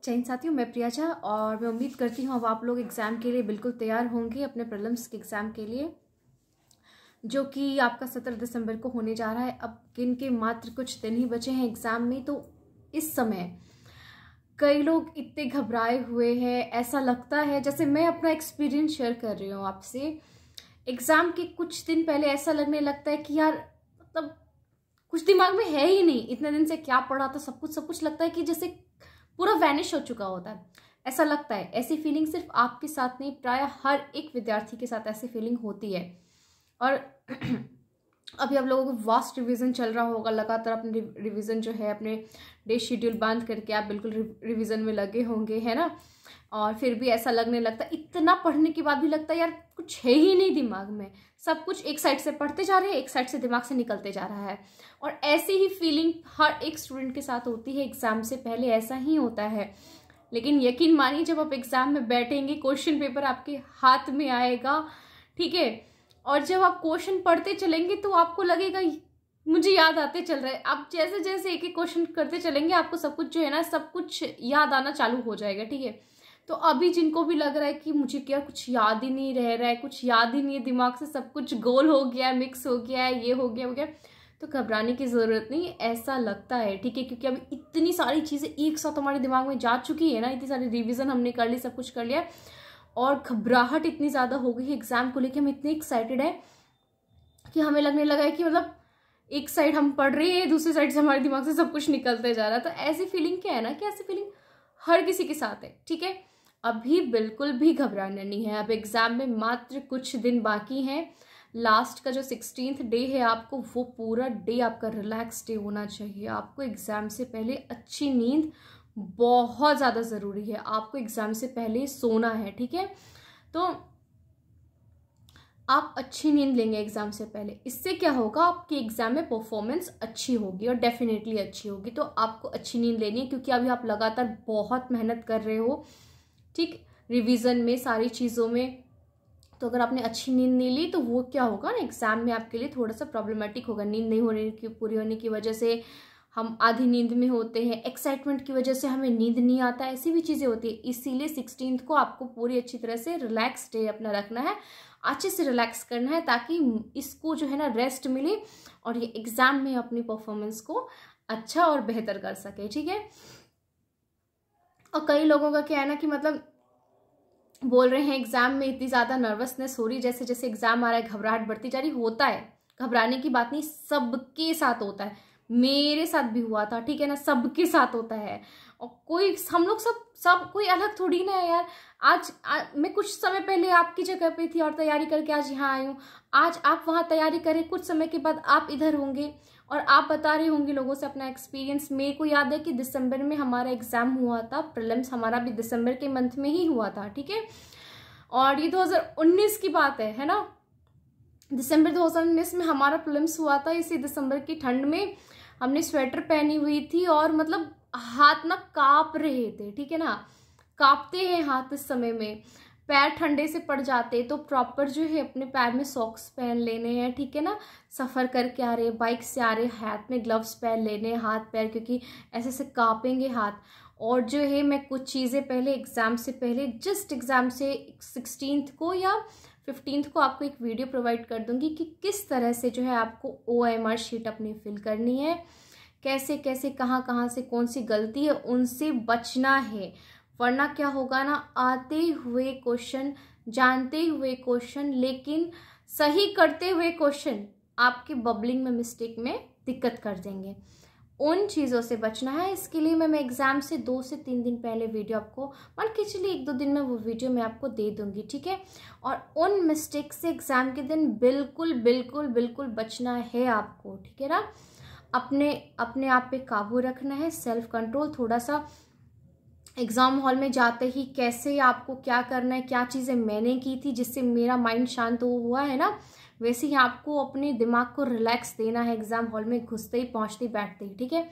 जय हिंद साथियों, मैं प्रिया झा और मैं उम्मीद करती हूँ अब आप लोग एग्ज़ाम के लिए बिल्कुल तैयार होंगे अपने प्रीलिम्स के एग्ज़ाम के लिए, जो कि आपका 17 दिसंबर को होने जा रहा है। अब गिन के मात्र कुछ दिन ही बचे हैं एग्ज़ाम में, तो इस समय कई लोग इतने घबराए हुए हैं, ऐसा लगता है जैसे मैं अपना एक्सपीरियंस शेयर कर रही हूँ आपसे। एग्ज़ाम के कुछ दिन पहले ऐसा लगने लगता है कि यार मतलब कुछ दिमाग में है ही नहीं, इतने दिन से क्या पढ़ा था, सब कुछ लगता है कि जैसे पूरा वैनिश हो चुका होता है, ऐसा लगता है। ऐसी फीलिंग सिर्फ आपके साथ नहीं, प्राय हर एक विद्यार्थी के साथ ऐसी फीलिंग होती है। और अभी आप लोगों को वास्ट रिवीजन चल रहा होगा, लगातार अपने रिवीजन जो है अपने डे शेड्यूल बांध करके आप बिल्कुल रिवीजन में लगे होंगे, है ना। और फिर भी ऐसा लगने लगता है, इतना पढ़ने के बाद भी लगता है यार कुछ है ही नहीं दिमाग में, सब कुछ एक साइड से पढ़ते जा रहे हैं, एक साइड से दिमाग से निकलते जा रहा है। और ऐसी ही फीलिंग हर एक स्टूडेंट के साथ होती है, एग्जाम से पहले ऐसा ही होता है। लेकिन यकीन मानिए, जब आप एग्जाम में बैठेंगे, क्वेश्चन पेपर आपके हाथ में आएगा, ठीक है, और जब आप क्वेश्चन पढ़ते चलेंगे तो आपको लगेगा मुझे याद आते चल रहा है। आप जैसे जैसे एक एक क्वेश्चन करते चलेंगे, आपको सब कुछ जो है ना, सब कुछ याद आना चालू हो जाएगा, ठीक है। तो अभी जिनको भी लग रहा है कि मुझे क्या कुछ याद ही नहीं रह रहा है, कुछ याद ही नहीं है, दिमाग से सब कुछ गोल हो गया है, मिक्स हो गया है, ये हो गया, तो घबराने की ज़रूरत नहीं, ऐसा लगता है, ठीक है। क्योंकि अभी इतनी सारी चीज़ें एक साथ हमारे दिमाग में जा चुकी है ना, इतनी सारी रिवीजन हमने कर ली, सब कुछ कर लिया, और घबराहट इतनी ज़्यादा हो गई है एग्जाम को लेकर। हम इतने एक्साइटेड है कि हमें लगने लगा है कि मतलब एक साइड हम पढ़ रहे हैं, दूसरी साइड से हमारे दिमाग से सब कुछ निकलते जा रहा है। तो ऐसी फीलिंग क्या है ना, कि ऐसी फीलिंग हर किसी के साथ है, ठीक है। अभी बिल्कुल भी घबराना नहीं है। अब एग्जाम में मात्र कुछ दिन बाकी हैं। लास्ट का जो 16th डे है, आपको वो पूरा डे आपका रिलैक्स डे होना चाहिए। आपको एग्जाम से पहले अच्छी नींद बहुत ज़्यादा ज़रूरी है। आपको एग्जाम से पहले सोना है, ठीक है। तो आप अच्छी नींद लेंगे एग्जाम से पहले, इससे क्या होगा, आपकी एग्जाम में परफॉर्मेंस अच्छी होगी और डेफिनेटली अच्छी होगी। तो आपको अच्छी नींद लेनी है, क्योंकि अभी आप लगातार बहुत मेहनत कर रहे हो, ठीक, रिवीजन में, सारी चीज़ों में। तो अगर आपने अच्छी नींद नहीं ली तो वो क्या होगा ना, एग्जाम में आपके लिए थोड़ा सा प्रॉब्लमेटिक होगा। नींद नहीं होने की, पूरी होने की वजह से हम आधी नींद में होते हैं, एक्साइटमेंट की वजह से हमें नींद नहीं आता, ऐसी भी चीज़ें होती है। इसीलिए 16th को आपको पूरी अच्छी तरह से रिलैक्स डे अपना रखना है, अच्छे से रिलैक्स करना है, ताकि इसको जो है ना रेस्ट मिले और ये एग्जाम में अपनी परफॉर्मेंस को अच्छा और बेहतर कर सके, ठीक है। और कई लोगों का क्या है ना, कि मतलब बोल रहे हैं एग्जाम में इतनी ज़्यादा नर्वसनेस हो रही, जैसे जैसे एग्जाम आ रहा है घबराहट बढ़ती जा रही। होता है, घबराने की बात नहीं, सबके साथ होता है, मेरे साथ भी हुआ था, ठीक है ना, सबके साथ होता है। और कोई हम लोग सब कोई अलग थोड़ी ना है यार। आज मैं कुछ समय पहले आपकी जगह पे थी और तैयारी करके आज यहाँ आई हूँ। आज आप वहाँ तैयारी करें, कुछ समय के बाद आप इधर होंगे और आप बता रहे होंगे लोगों से अपना एक्सपीरियंस। मेरे को याद है कि दिसंबर में हमारा एग्जाम हुआ था, प्रीलिम्स हमारा भी दिसंबर के मंथ में ही हुआ था, ठीक है। और ये 2019 की बात है ना। दिसंबर 2019 में हमारा प्रीलिम्स हुआ था। इसी दिसंबर की ठंड में हमने स्वेटर पहनी हुई थी और मतलब हाथ ना कांप रहे थे, ठीक है ना, कांपते हैं हाथ इस समय में, पैर ठंडे से पड़ जाते। तो प्रॉपर जो है अपने पैर में सॉक्स पहन लेने हैं, ठीक है ना। सफ़र करके आ रहे, बाइक से आ रहे, हाथ में ग्लव्स पहन लेने, हाथ पैर, क्योंकि ऐसे से कांपेंगे हाथ। और जो है मैं कुछ चीज़ें पहले एग्ज़ाम से पहले, जस्ट एग्ज़ाम से 16th को या 15th को आपको एक वीडियो प्रोवाइड कर दूंगी कि किस तरह से जो है आपको OMR शीट अपनी फिल करनी है, कैसे कैसे कहाँ कहाँ से कौन सी गलती है उनसे बचना है। वरना क्या होगा ना, आते हुए क्वेश्चन, जानते हुए क्वेश्चन, लेकिन सही करते हुए क्वेश्चन आपके बबलिंग में, मिस्टेक में दिक्कत कर देंगे। उन चीज़ों से बचना है। इसके लिए मैं एग्ज़ाम से 2 से 3 दिन पहले वीडियो आपको, मान के चलिए 1-2 दिन में वो वीडियो मैं आपको दे दूंगी, ठीक है। और उन मिस्टेक से एग्ज़ाम के दिन बिल्कुल बिल्कुल बिल्कुल बचना है आपको, ठीक है ना। अपने आप पे काबू रखना है, सेल्फ कंट्रोल थोड़ा सा। एग्ज़ाम हॉल में जाते ही कैसे आपको क्या करना है, क्या चीज़ें मैंने की थी जिससे मेरा माइंड शांत हुआ है ना, वैसे ही आपको अपने दिमाग को रिलैक्स देना है एग्ज़ाम हॉल में घुसते ही, पहुंचते ही, बैठते ही, ठीक है।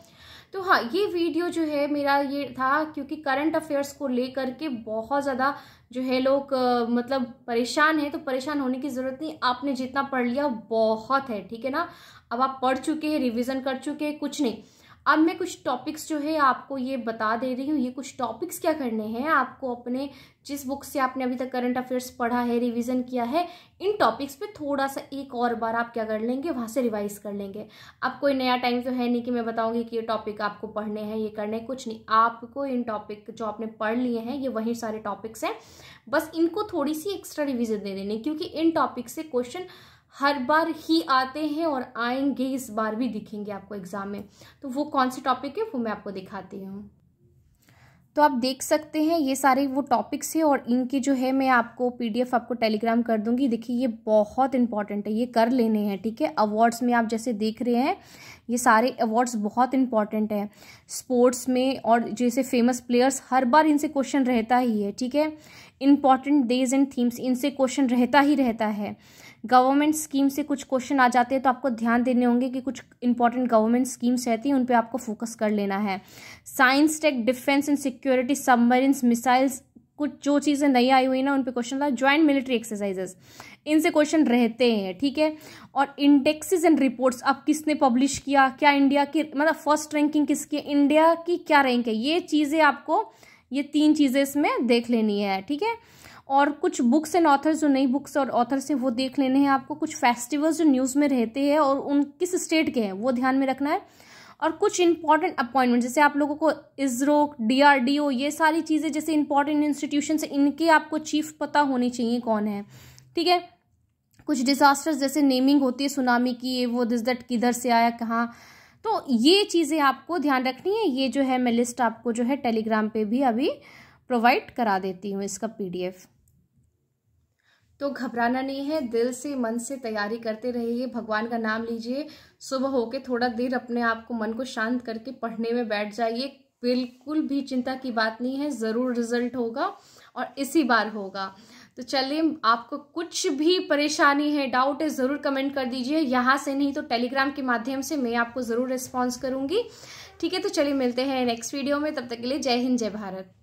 तो हाँ, ये वीडियो जो है मेरा ये था क्योंकि करंट अफेयर्स को लेकर के बहुत ज़्यादा जो है लोग मतलब परेशान है। तो परेशान होने की ज़रूरत नहीं, आपने जितना पढ़ लिया बहुत है, ठीक है ना। अब आप पढ़ चुके हैं, रिविज़न कर चुके हैं, कुछ नहीं, अब मैं कुछ टॉपिक्स जो है आपको ये बता दे रही हूँ। ये कुछ टॉपिक्स क्या करने हैं आपको, अपने जिस बुक से आपने अभी तक करंट अफेयर्स पढ़ा है, रिवीजन किया है, इन टॉपिक्स पे थोड़ा सा एक और बार आप क्या कर लेंगे, वहाँ से रिवाइज कर लेंगे। अब कोई नया टाइम तो है नहीं कि मैं बताऊंगी कि ये टॉपिक आपको पढ़ने हैं, ये करने, कुछ नहीं। आपको इन टॉपिक जो आपने पढ़ लिए हैं ये वही सारे टॉपिक्स हैं, बस इनको थोड़ी सी एक्स्ट्रा रिविजन दे देनी, क्योंकि इन टॉपिक से क्वेश्चन हर बार ही आते हैं और आएंगे, इस बार भी दिखेंगे आपको एग्जाम में। तो वो कौन से टॉपिक है वो मैं आपको दिखाती हूँ। तो आप देख सकते हैं ये सारे वो टॉपिक्स हैं, और इनकी जो है मैं आपको PDF आपको टेलीग्राम कर दूंगी। देखिए ये बहुत इंपॉर्टेंट है, ये कर लेने हैं, ठीक है। अवार्ड्स में आप जैसे देख रहे हैं ये सारे अवार्ड्स बहुत इंपॉर्टेंट है स्पोर्ट्स में, और जैसे फेमस प्लेयर्स हर बार इनसे क्वेश्चन रहता ही है, ठीक है। इंपॉर्टेंट डेज एंड थीम्स, इनसे क्वेश्चन रहता ही रहता है। गवर्नमेंट स्कीम से कुछ क्वेश्चन आ जाते हैं, तो आपको ध्यान देने होंगे कि कुछ इंपॉर्टेंट गवर्नमेंट स्कीम्स रहती हैं, उन पे आपको फोकस कर लेना है। Science, tech, defence and security, submarines, missiles, कुछ जो चीज़ें नई आई हुई ना उन पे क्वेश्चन था। ज्वाइंट मिलिट्री एक्सरसाइजेस, इनसे क्वेश्चन रहते हैं, ठीक है। और इंडेक्सेस एंड रिपोर्ट्स, अब किसने पब्लिश किया, क्या इंडिया की मतलब फर्स्ट रैंकिंग किसकी है, इंडिया की क्या रैंक है, ये चीज़ें आपको, ये 3 चीज़ें इसमें देख लेनी है, ठीक है। और कुछ बुक्स एंड ऑथर्स, जो नई बुक्स और ऑथर्स हैं वो देख लेने हैं आपको। कुछ फेस्टिवल्स जो न्यूज़ में रहते हैं और उन किस स्टेट के हैं वो ध्यान में रखना है। और कुछ इंपॉर्टेंट अपॉइंटमेंट, जैसे आप लोगों को इसरो, DRDO, ये सारी चीज़ें जैसे इंपॉर्टेंट इंस्टीट्यूशन है, इनके आपको चीफ पता होनी चाहिए कौन है, ठीक है। कुछ डिजास्टर्स जैसे नेमिंग होती है सुनामी की, ये वो दिस दैट, किधर से आया, कहाँ, तो ये चीज़ें आपको ध्यान रखनी है। ये जो है मैं लिस्ट आपको जो है टेलीग्राम पे भी अभी प्रोवाइड करा देती हूँ इसका PDF। तो घबराना नहीं है, दिल से मन से तैयारी करते रहिए, भगवान का नाम लीजिए, सुबह होके थोड़ा देर अपने आप को, मन को शांत करके पढ़ने में बैठ जाइए। बिल्कुल भी चिंता की बात नहीं है, ज़रूर रिजल्ट होगा और इसी बार होगा। तो चलिए, आपको कुछ भी परेशानी है, डाउट है, ज़रूर कमेंट कर दीजिए। यहाँ से नहीं तो टेलीग्राम के माध्यम से मैं आपको ज़रूर रिस्पॉन्स करूँगी, ठीक है। तो चलिए मिलते हैं नेक्स्ट वीडियो में, तब तक के लिए जय हिंद, जय भारत।